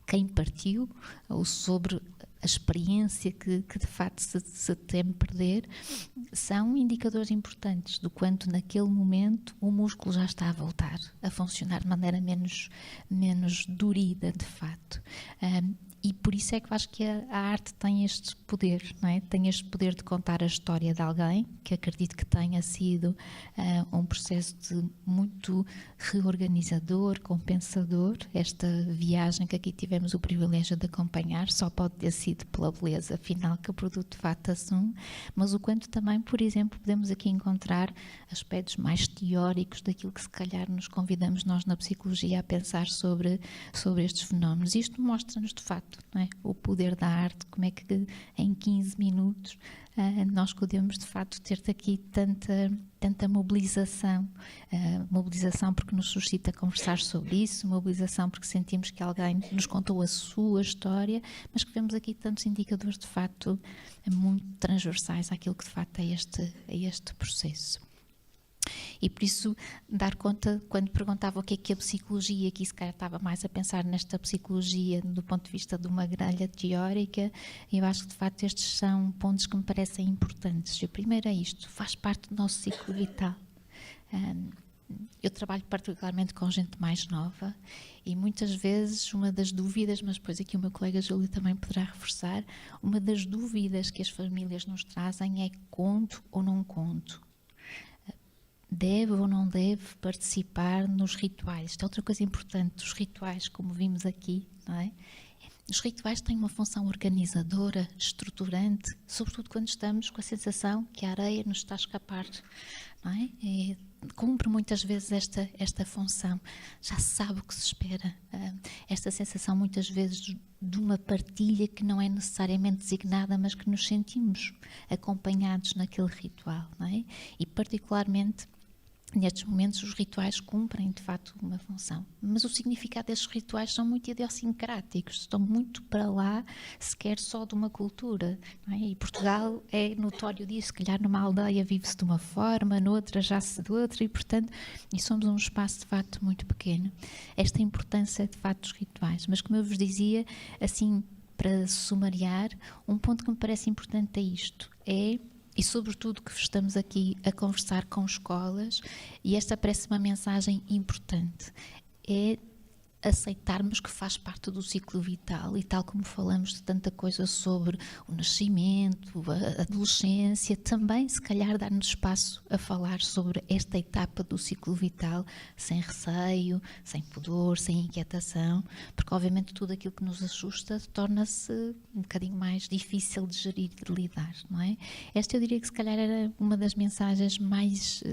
quem partiu, ou sobre a experiência que de facto se teme perder, são indicadores importantes do quanto naquele momento o músculo já está a voltar a funcionar de maneira menos dorida, de facto. E por isso é que eu acho que a arte tem este poder, não é? Tem este poder de contar a história de alguém, que acredito que tenha sido um processo muito reorganizador, compensador. Esta viagem que aqui tivemos o privilégio de acompanhar só pode ter sido pela beleza final que o produto de facto assume, mas o quanto também, por exemplo, podemos aqui encontrar aspectos mais teóricos daquilo que se calhar nos convidamos nós na psicologia a pensar sobre estes fenómenos. Isto mostra-nos de facto, não é? O poder da arte, como é que em 15 minutos nós podemos de facto ter aqui tanta mobilização, mobilização porque nos suscita conversar sobre isso, mobilização porque sentimos que alguém nos contou a sua história, mas que vemos aqui tantos indicadores de facto muito transversais àquilo que de facto é este processo. E por isso, dar conta, quando perguntava o que é a psicologia, aqui se calhar estava mais a pensar nesta psicologia do ponto de vista de uma grelha teórica, eu acho que de facto estes são pontos que me parecem importantes. E o primeiro é isto, faz parte do nosso ciclo vital. Eu trabalho particularmente com gente mais nova e muitas vezes uma das dúvidas, mas depois aqui o meu colega Júlio também poderá reforçar, uma das dúvidas que as famílias nos trazem é conto ou não conto. Deve ou não deve participar nos rituais? Isto é outra coisa importante, os rituais, como vimos aqui, não é? Os rituais têm uma função organizadora, estruturante, sobretudo quando estamos com a sensação que a areia nos está a escapar, não é? Cumpre muitas vezes esta função, já se sabe o que se espera, esta sensação muitas vezes de uma partilha que não é necessariamente designada, mas que nos sentimos acompanhados naquele ritual, não é? E particularmente nestes momentos os rituais cumprem de facto uma função, mas o significado destes rituais são muito idiosincráticos, estão muito para lá sequer só de uma cultura, não é? E Portugal é notório disso, se calhar numa aldeia vive-se de uma forma, noutra já se de outra, e portanto somos um espaço de facto muito pequeno. Esta importância de facto dos rituais, mas como eu vos dizia, assim para sumariar, um ponto que me parece importante é isto, e sobretudo que estamos aqui a conversar com escolas, e esta parece uma mensagem importante, é aceitarmos que faz parte do ciclo vital, e tal como falamos de tanta coisa sobre o nascimento, a adolescência, também se calhar dar-nos espaço a falar sobre esta etapa do ciclo vital, sem receio, sem pudor, sem inquietação, porque obviamente tudo aquilo que nos assusta torna-se um bocadinho mais difícil de gerir e de lidar, não é? Esta eu diria que se calhar era uma das mensagens mais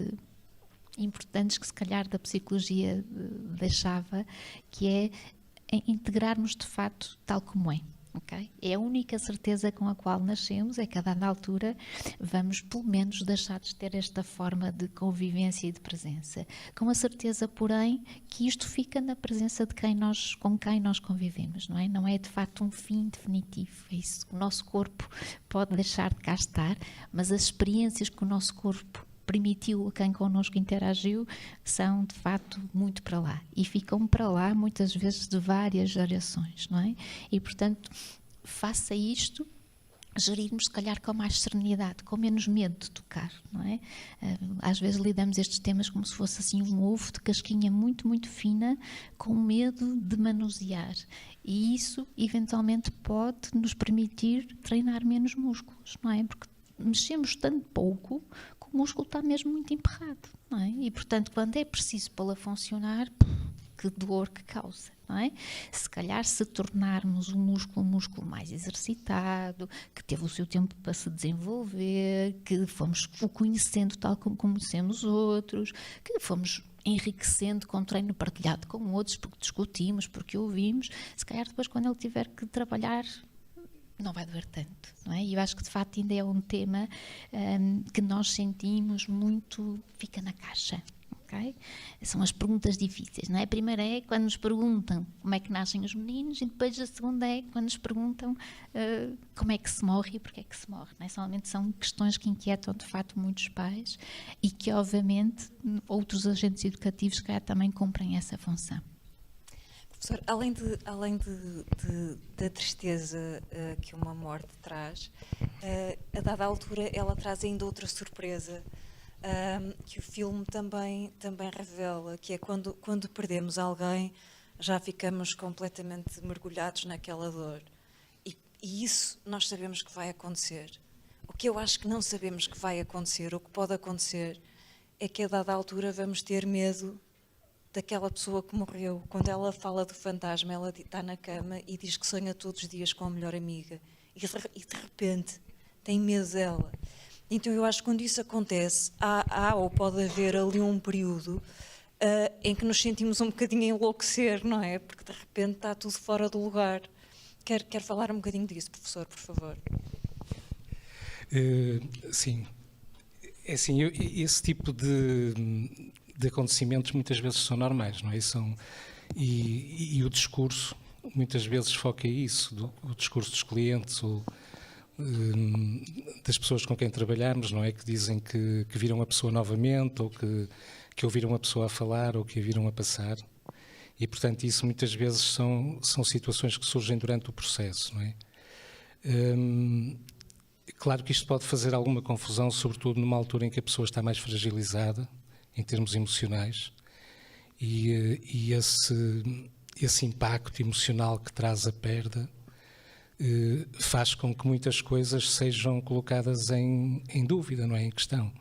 importantes que se calhar da psicologia deixava, que é integrarmos de facto tal como é. Okay? É a única certeza com a qual nascemos, é que a dada altura vamos pelo menos deixar de ter esta forma de convivência e de presença, com a certeza porém que isto fica na presença de com quem nós convivemos, não é? Não é de facto um fim definitivo, é isso. O nosso corpo pode deixar de cá estar, mas as experiências que o nosso corpo permitiu a quem connosco interagiu, são de facto muito para lá, e ficam para lá muitas vezes de várias gerações, não é? E portanto, face a isto, gerirmos se calhar com mais serenidade, com menos medo de tocar, não é? Às vezes lidamos estes temas como se fosse assim um ovo de casquinha muito, muito fina, com medo de manusear, e isso eventualmente pode nos permitir treinar menos músculos, não é? Porque mexemos tanto pouco que o músculo está mesmo muito emperrado, não é? E portanto, quando é preciso pô-la funcionar, que dor que causa, não é? Se calhar se tornarmos um músculo mais exercitado, que teve o seu tempo para se desenvolver, que fomos o conhecendo tal como conhecemos outros, que fomos enriquecendo com treino partilhado com outros, porque discutimos, porque ouvimos, se calhar depois quando ele tiver que trabalhar não vai doer tanto, não é? E eu acho que de facto ainda é um tema que nós sentimos muito, fica na caixa, ok? São as perguntas difíceis, não é? A primeira é quando nos perguntam como é que nascem os meninos, e depois a segunda é quando nos perguntam como é que se morre e porque é que se morre, não é? Somente são questões que inquietam de facto muitos pais e que obviamente outros agentes educativos se calhar também cumprem essa função. Professor, além da tristeza que uma morte traz, a dada altura ela traz ainda outra surpresa que o filme também revela, que é quando perdemos alguém, já ficamos completamente mergulhados naquela dor. E isso nós sabemos que vai acontecer. O que eu acho que não sabemos que vai acontecer, ou que pode acontecer, é que a dada altura vamos ter medo daquela pessoa que morreu. Quando ela fala do fantasma, ela está na cama e diz que sonha todos os dias com a melhor amiga. E de repente tem medo dela. Então eu acho que quando isso acontece, há ou pode haver ali um período em que nos sentimos um bocadinho a enlouquecer, não é? Porque de repente está tudo fora do lugar. Quer falar um bocadinho disso, professor, por favor? Sim. É assim, esse tipo de acontecimentos muitas vezes são normais, não é? E o discurso muitas vezes foca isso, o discurso dos clientes ou das pessoas com quem trabalhamos, não é? Que dizem que viram a pessoa novamente, ou que ouviram a pessoa a falar, ou que a viram a passar. E, portanto, isso muitas vezes são situações que surgem durante o processo, não é? Claro que isto pode fazer alguma confusão, sobretudo numa altura em que a pessoa está mais fragilizada, em termos emocionais, e esse impacto emocional que traz a perda faz com que muitas coisas sejam colocadas em dúvida, não é? Em questão.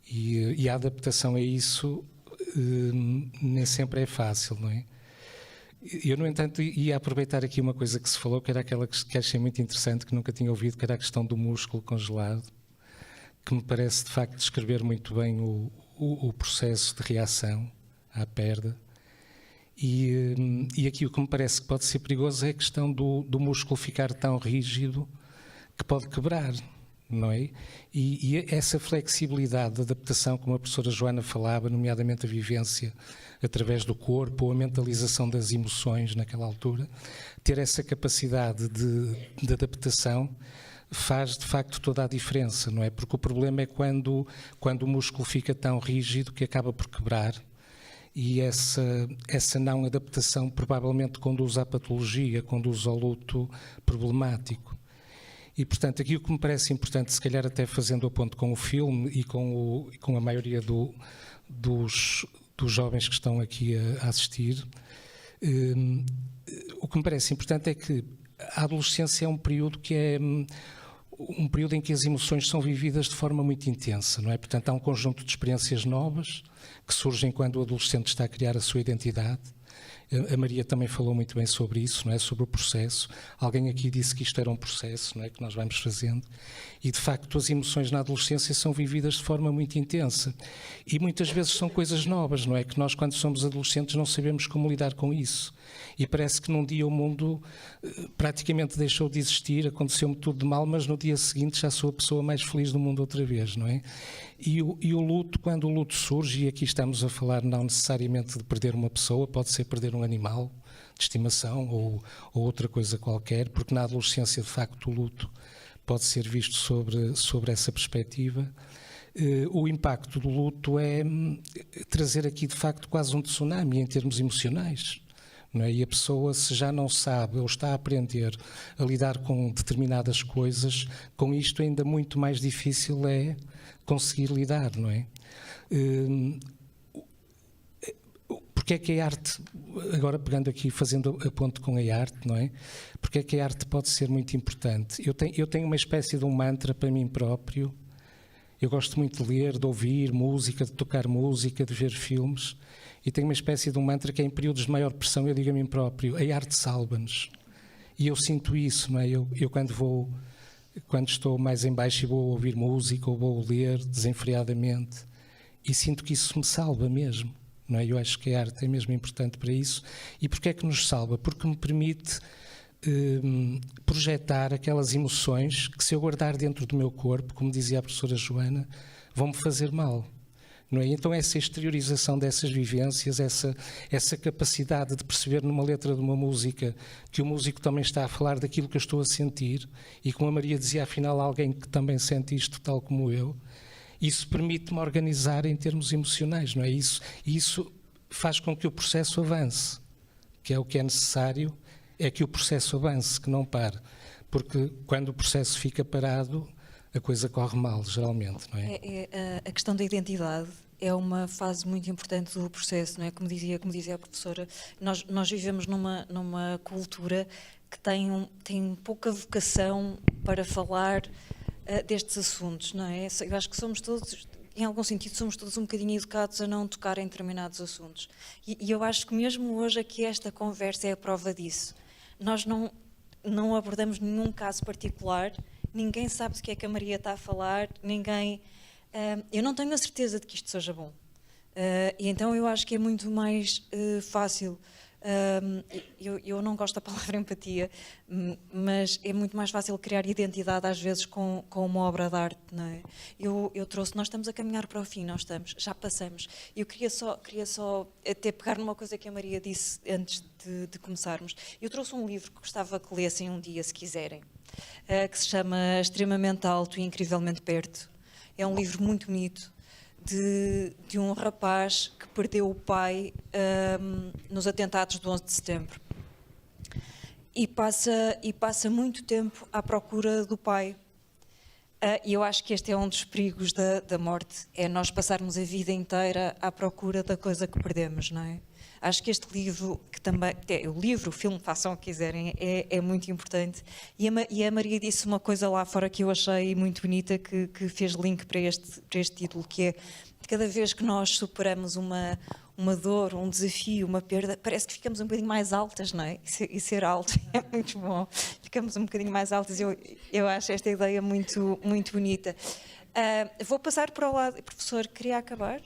E a adaptação a isso nem sempre é fácil, não é? Eu, no entanto, ia aproveitar aqui uma coisa que se falou, que era aquela que achei muito interessante, que nunca tinha ouvido, que era a questão do músculo congelado, que me parece, de facto, descrever muito bem o processo de reação à perda. E aqui o que me parece que pode ser perigoso é a questão do músculo ficar tão rígido que pode quebrar, não é? E essa flexibilidade de adaptação, como a professora Joana falava, nomeadamente a vivência através do corpo ou a mentalização das emoções naquela altura, ter essa capacidade de adaptação faz de facto toda a diferença, não é? Porque o problema é quando o músculo fica tão rígido que acaba por quebrar, e essa não adaptação provavelmente conduz à patologia, conduz ao luto problemático. E, portanto, aqui o que me parece importante, se calhar até fazendo a ponto com o filme e com a maioria dos jovens que estão aqui a assistir, o que me parece importante é que a adolescência é um período que é um período em que as emoções são vividas de forma muito intensa, não é? Portanto, há um conjunto de experiências novas que surgem quando o adolescente está a criar a sua identidade. A Maria também falou muito bem sobre isso, não é? Sobre o processo. Alguém aqui disse que isto era um processo, não é? Que nós vamos fazendo. E, de facto, as emoções na adolescência são vividas de forma muito intensa. E muitas vezes são coisas novas, não é? Que nós, quando somos adolescentes, não sabemos como lidar com isso. E parece que num dia o mundo praticamente deixou de existir, aconteceu-me tudo de mal, mas no dia seguinte já sou a pessoa mais feliz do mundo outra vez, não é? E o luto, quando o luto surge, e aqui estamos a falar não necessariamente de perder uma pessoa, pode ser perder um animal de estimação ou outra coisa qualquer, porque na adolescência, de facto, o luto pode ser visto sobre essa perspectiva. O impacto do luto é trazer aqui, de facto, quase um tsunami em termos emocionais. Não é? E a pessoa, se já não sabe ou está a aprender a lidar com determinadas coisas, com isto ainda muito mais difícil é conseguir lidar, não é? Porque é que a arte, agora pegando aqui, fazendo a ponte com a arte, não é? Porque é que a arte pode ser muito importante? Eu tenho uma espécie de um mantra para mim próprio. Eu gosto muito de ler, de ouvir música, de tocar música, de ver filmes. e tenho uma espécie de um mantra que é: em períodos de maior pressão eu digo a mim próprio, a arte salva-nos. E eu sinto isso, não é? Eu quando estou mais em baixo e vou ouvir música ou vou ler desenfreadamente, e sinto que isso me salva mesmo, não é? Eu acho que a arte é mesmo importante para isso. E porquê é que nos salva? Porque me permite projetar aquelas emoções que, se eu guardar dentro do meu corpo, como dizia a professora Joana, vão-me fazer mal. Não é? Então essa exteriorização dessas vivências, essa capacidade de perceber numa letra de uma música que o músico também está a falar daquilo que eu estou a sentir, e como a Maria dizia, afinal alguém que também sente isto tal como eu, isso permite-me organizar em termos emocionais, não é? Isso faz com que o processo avance, que é o que é necessário, é que o processo avance, que não pare, porque quando o processo fica parado, a coisa corre mal, geralmente, não é? A questão da identidade é uma fase muito importante do processo, não é? Como dizia a professora, nós vivemos numa cultura que tem pouca vocação para falar destes assuntos, não é? Eu acho que somos todos, em algum sentido, somos todos um bocadinho educados a não tocar em determinados assuntos. E eu acho que mesmo hoje aqui esta conversa é a prova disso. Nós não abordamos nenhum caso particular, ninguém sabe do que é que a Maria está a falar, eu não tenho a certeza de que isto seja bom. E então eu acho que é muito mais fácil. Eu não gosto da palavra empatia, mas é muito mais fácil criar identidade às vezes com uma obra de arte, não é? Nós estamos a caminhar para o fim, já passamos. Eu queria só até pegar numa coisa que a Maria disse antes de começarmos. Eu trouxe um livro que gostava que lessem um dia, se quiserem, que se chama Extremamente Alto e Incrivelmente Perto. É um livro muito bonito, de um rapaz que perdeu o pai nos atentados do 11 de setembro. E passa muito tempo à procura do pai. E eu acho que este é um dos perigos da morte, é nós passarmos a vida inteira à procura da coisa que perdemos, não é? Acho que este livro, que também o filme, façam o que quiserem, é muito importante. E a Maria disse uma coisa lá fora que eu achei muito bonita, que fez link para este título, que é: cada vez que nós superamos uma dor, um desafio, uma perda, parece que ficamos um bocadinho mais altas, não é? E ser alto é muito bom. Ficamos um bocadinho mais altas. Eu acho esta ideia muito, muito bonita. Vou passar para o lado. Professor, queria acabar?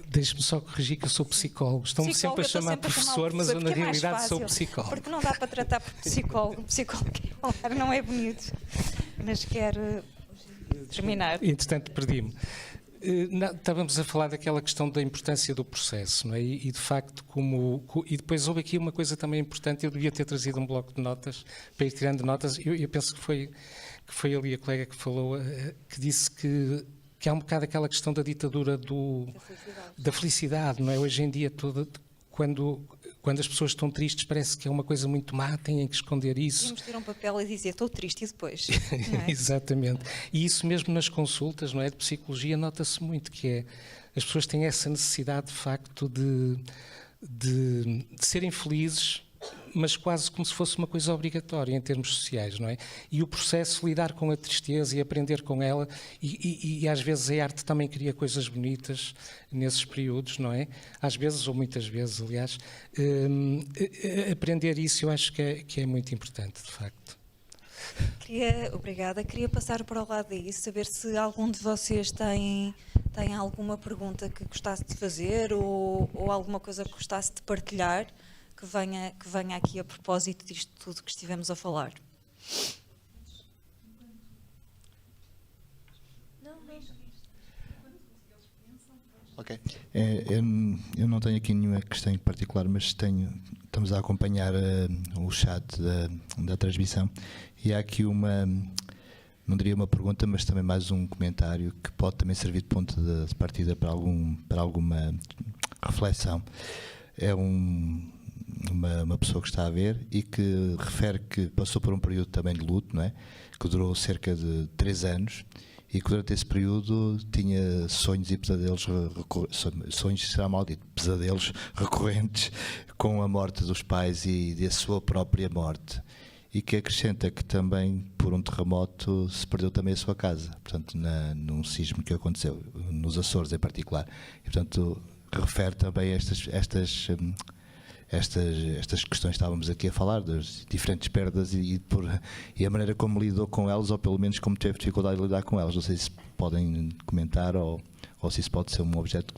Deixe-me só corrigir que eu sou psicólogo. Estão-me sempre a chamar professor, mas eu na realidade sou psicólogo. Porque não dá para tratar por psicólogo. Psicólogo não é bonito, mas quero terminar. Entretanto, perdi-me. Estávamos a falar daquela questão da importância do processo, não é? E de facto, e depois houve aqui uma coisa também importante. Eu devia ter trazido um bloco de notas para ir tirando notas. Eu penso que foi ali a colega que falou, que disse que há um bocado aquela questão da ditadura da felicidade, não é? Hoje em dia, quando as pessoas estão tristes, parece que é uma coisa muito má, têm que esconder isso. Podemos ter um papel e dizer: estou triste, e depois? Não é? Exatamente. E isso mesmo nas consultas, não é, de psicologia, nota-se muito, que as pessoas têm essa necessidade, de facto, de serem felizes, mas quase como se fosse uma coisa obrigatória em termos sociais, não é? E o processo, lidar com a tristeza e aprender com ela, e às vezes a arte também cria coisas bonitas nesses períodos, não é? Às vezes, ou muitas vezes, aliás, aprender isso eu acho que é muito importante, de facto. Obrigada. Queria passar para o lado disso, saber se algum de vocês tem alguma pergunta que gostasse de fazer ou alguma coisa que gostasse de partilhar, que venha aqui a propósito disto tudo que estivemos a falar. Ok. Eu não tenho aqui nenhuma questão em particular, mas estamos a acompanhar o chat da transmissão, e há aqui não diria uma pergunta, mas também mais um comentário que pode também servir de ponto de partida para alguma reflexão. É uma pessoa que está a ver e que refere que passou por um período também de luto, não é? Que durou cerca de 3 anos, e que durante esse período tinha sonhos e pesadelos, sonhos será mal dito, pesadelos recorrentes com a morte dos pais e da sua própria morte, e que acrescenta que também por um terremoto se perdeu também a sua casa, portanto num sismo que aconteceu nos Açores em particular, e portanto refere também a estas questões que estávamos aqui a falar, das diferentes perdas e a maneira como lidou com elas, ou pelo menos como teve dificuldade de lidar com elas. Não sei se podem comentar ou se isso pode ser um objeto de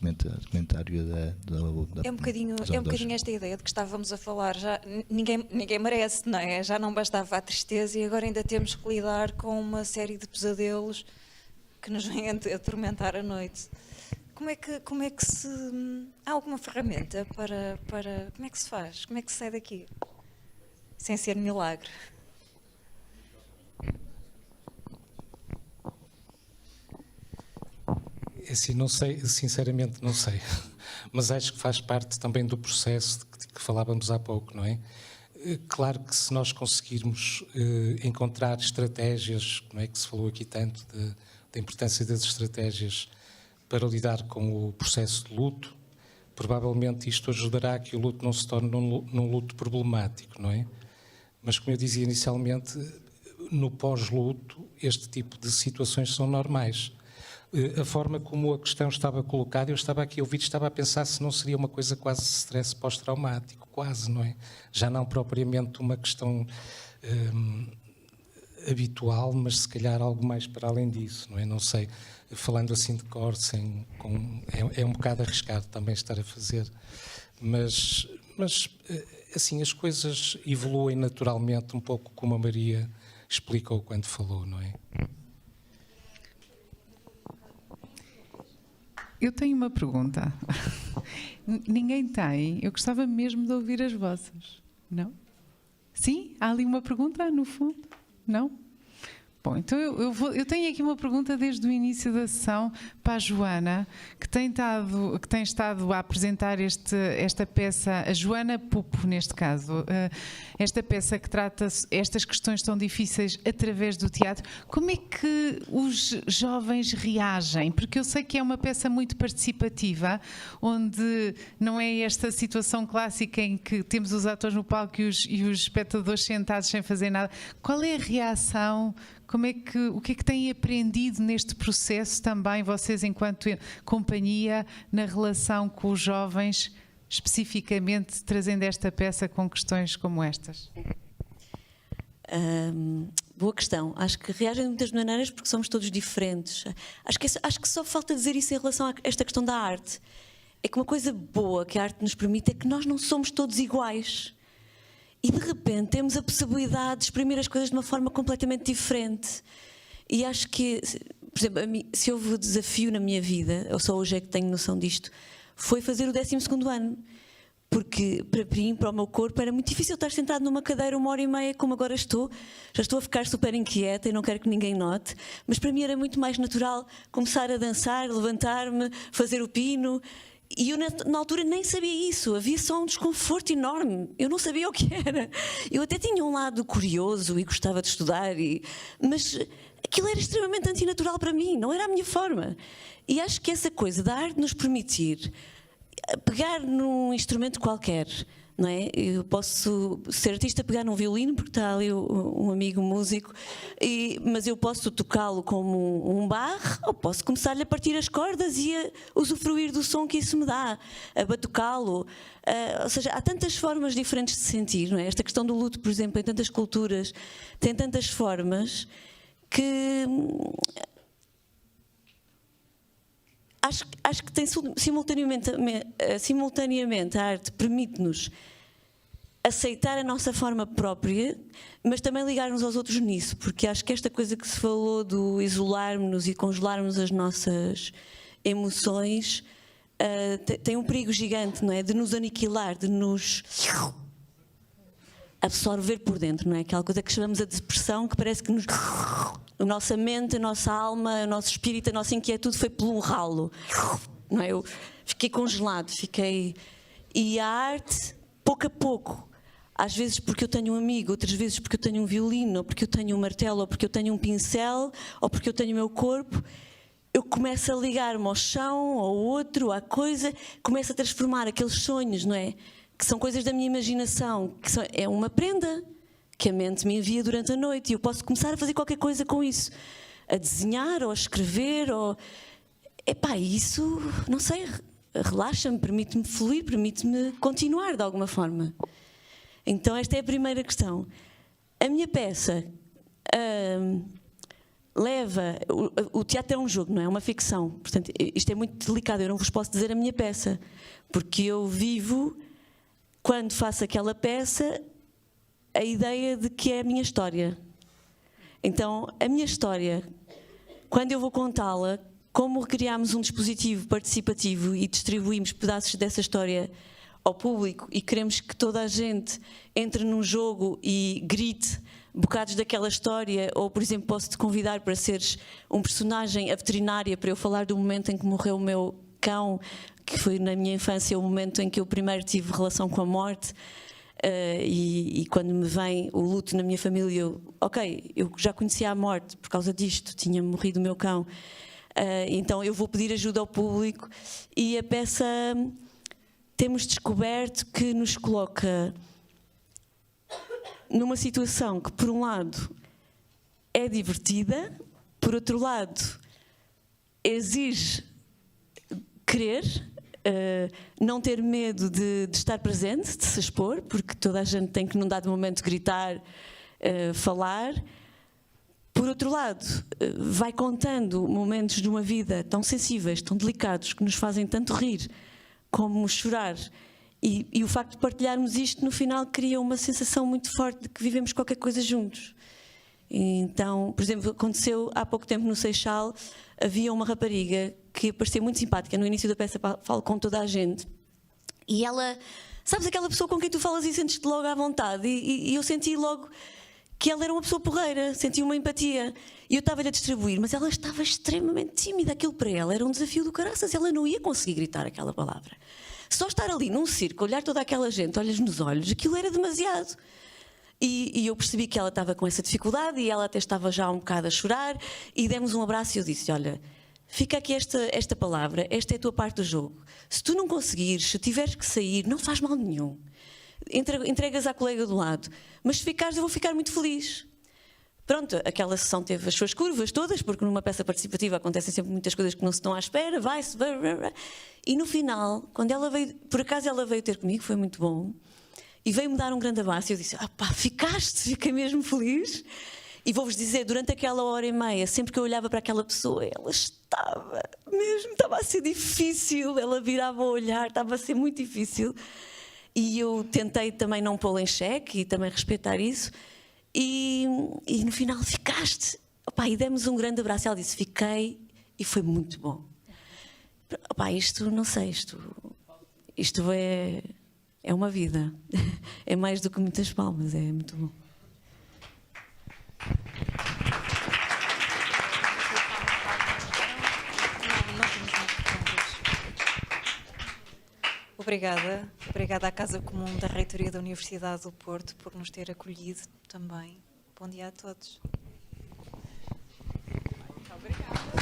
comentário da É um bocadinho esta ideia de que estávamos a falar. Já ninguém merece, não é? Já não bastava a tristeza e agora ainda temos que lidar com uma série de pesadelos que nos vêm atormentar a noite. Como é que se... Há alguma ferramenta para... Como é que se faz? Como é que se sai daqui? Sem ser milagre. Assim, não sei, sinceramente não sei, mas acho que faz parte também do processo de que falávamos há pouco, não é? Claro que se nós conseguirmos encontrar estratégias, não é que se falou aqui tanto da importância das estratégias para lidar com o processo de luto, provavelmente isto ajudará a que o luto não se torne num luto problemático, não é? Mas como eu dizia inicialmente, no pós-luto este tipo de situações são normais. A forma como a questão estava colocada, eu estava aqui a ouvir, estava a pensar se não seria uma coisa quase stress pós-traumático, quase, não é? Já não propriamente uma questão habitual, mas se calhar algo mais para além disso, não é? Não sei, falando assim de cor, é um bocado arriscado também estar a fazer, mas assim, as coisas evoluem naturalmente, um pouco como a Maria explicou quando falou, não é? Eu tenho uma pergunta. Ninguém tem. Eu gostava mesmo de ouvir as vossas. Não? Sim? Há ali uma pergunta no fundo? Não? Bom, então eu tenho aqui uma pergunta desde o início da sessão para a Joana, que tem estado a apresentar esta peça, a Joana Pupo, neste caso, esta peça que trata estas questões tão difíceis através do teatro. Como é que os jovens reagem? Porque eu sei que é uma peça muito participativa, onde não é esta situação clássica em que temos os atores no palco e os espectadores sentados sem fazer nada. Qual é a reação? O que é que têm aprendido neste processo também, vocês enquanto companhia, na relação com os jovens, especificamente trazendo esta peça com questões como estas? Boa questão. Acho que reagem de muitas maneiras porque somos todos diferentes. Acho que só falta dizer isso em relação a esta questão da arte. É que uma coisa boa que a arte nos permite é que nós não somos todos iguais. E de repente temos a possibilidade de exprimir as coisas de uma forma completamente diferente. E acho que, por exemplo, se houve um desafio na minha vida, eu só hoje é que tenho noção disto, foi fazer o 12º ano. Porque para mim, para o meu corpo, era muito difícil estar sentado numa cadeira 1h30 como agora estou. Já estou a ficar super inquieta e não quero que ninguém note. Mas para mim era muito mais natural começar a dançar, levantar-me, fazer o pino. E eu na altura nem sabia isso, havia só um desconforto enorme, eu não sabia o que era. Eu até tinha um lado curioso e gostava de estudar, mas aquilo era extremamente antinatural para mim, não era a minha forma. E acho que essa coisa da arte nos permitir pegar num instrumento qualquer, não é? Eu posso ser artista, pegar num violino, porque está ali um amigo músico, mas eu posso tocá-lo como um barre, ou posso começar-lhe a partir as cordas e a usufruir do som que isso me dá, a batucá-lo. Ou seja, há tantas formas diferentes de sentir, não é? Esta questão do luto, por exemplo, em tantas culturas, tem tantas formas que... Acho que tem simultaneamente a arte permite-nos aceitar a nossa forma própria, mas também ligar-nos aos outros nisso, porque acho que esta coisa que se falou do isolarmos-nos e congelarmos as nossas emoções tem um perigo gigante, não é? De nos aniquilar, de nos absorver por dentro, não é? Aquela coisa que chamamos a depressão, que parece que a nossa mente, a nossa alma, o nosso espírito, a nossa inquietude foi por um ralo, não é? Eu fiquei congelado, E a arte, pouco a pouco, às vezes porque eu tenho um amigo, outras vezes porque eu tenho um violino, ou porque eu tenho um martelo, ou porque eu tenho um pincel, ou porque eu tenho o meu corpo, eu começo a ligar-me ao chão, ao outro, à coisa, começo a transformar aqueles sonhos, não é? Que são coisas da minha imaginação, é uma prenda que a mente me envia durante a noite, e eu posso começar a fazer qualquer coisa com isso, a desenhar, ou a escrever, ou... Epá, isso, não sei, relaxa-me, permite-me fluir, permite-me continuar de alguma forma. Então esta é a primeira questão. A minha peça leva... O teatro é um jogo, não é? É uma ficção. Portanto, isto é muito delicado, eu não vos posso dizer a minha peça, porque eu vivo, quando faço aquela peça, a ideia de que é a minha história. Então, a minha história, quando eu vou contá-la, como criámos um dispositivo participativo e distribuímos pedaços dessa história ao público e queremos que toda a gente entre num jogo e grite bocados daquela história, ou, por exemplo, posso-te convidar para seres um personagem, a veterinária, para eu falar do momento em que morreu o meu cão, que foi na minha infância o momento em que eu primeiro tive relação com a morte. E quando me vem o luto na minha família, eu já conhecia a morte por causa disto, tinha morrido o meu cão, então eu vou pedir ajuda ao público, e a peça temos descoberto que nos coloca numa situação que, por um lado, é divertida, por outro lado, exige querer, não ter medo de estar presente, de se expor, porque toda a gente tem que, num dado momento, gritar, falar. Por outro lado, vai contando momentos de uma vida tão sensíveis, tão delicados, que nos fazem tanto rir como chorar. E o facto de partilharmos isto, no final, cria uma sensação muito forte de que vivemos qualquer coisa juntos. Então, por exemplo, aconteceu há pouco tempo no Seixal, havia uma rapariga que parecia muito simpática. No início da peça falo com toda a gente. E ela, sabes aquela pessoa com quem tu falas e sentes-te logo à vontade? E eu senti logo que ela era uma pessoa porreira, senti uma empatia. E eu estava-lhe a distribuir, mas ela estava extremamente tímida. Aquilo para ela era um desafio do caraças. Ela não ia conseguir gritar aquela palavra. Só estar ali num circo, olhar toda aquela gente, olhas nos olhos, aquilo era demasiado. E eu percebi que ela estava com essa dificuldade e ela até estava já um bocado a chorar, e demos um abraço e eu disse: olha, fica aqui esta palavra, esta é a tua parte do jogo. Se tu não conseguires, se tiveres que sair, não faz mal nenhum. Entregas à colega do lado. Mas se ficares, eu vou ficar muito feliz. Pronto, aquela sessão teve as suas curvas todas, porque numa peça participativa acontecem sempre muitas coisas que não se estão à espera, vai-se... E no final, quando ela veio, por acaso ela veio ter comigo, foi muito bom, e veio-me dar um grande abraço, e eu disse: fiquei mesmo feliz. E vou-vos dizer, durante aquela hora e meia, sempre que eu olhava para aquela pessoa, ela estava a ser difícil, ela virava a olhar, estava a ser muito difícil. E eu tentei também não pô-la em xeque e também respeitar isso. E no final, ficaste. E demos um grande abraço. Ela disse: fiquei, e foi muito bom. Isto, não sei, isto é uma vida. É mais do que muitas palmas, é muito bom. Obrigada à Casa Comum da Reitoria da Universidade do Porto por nos ter acolhido também. Bom dia a todos. Obrigada.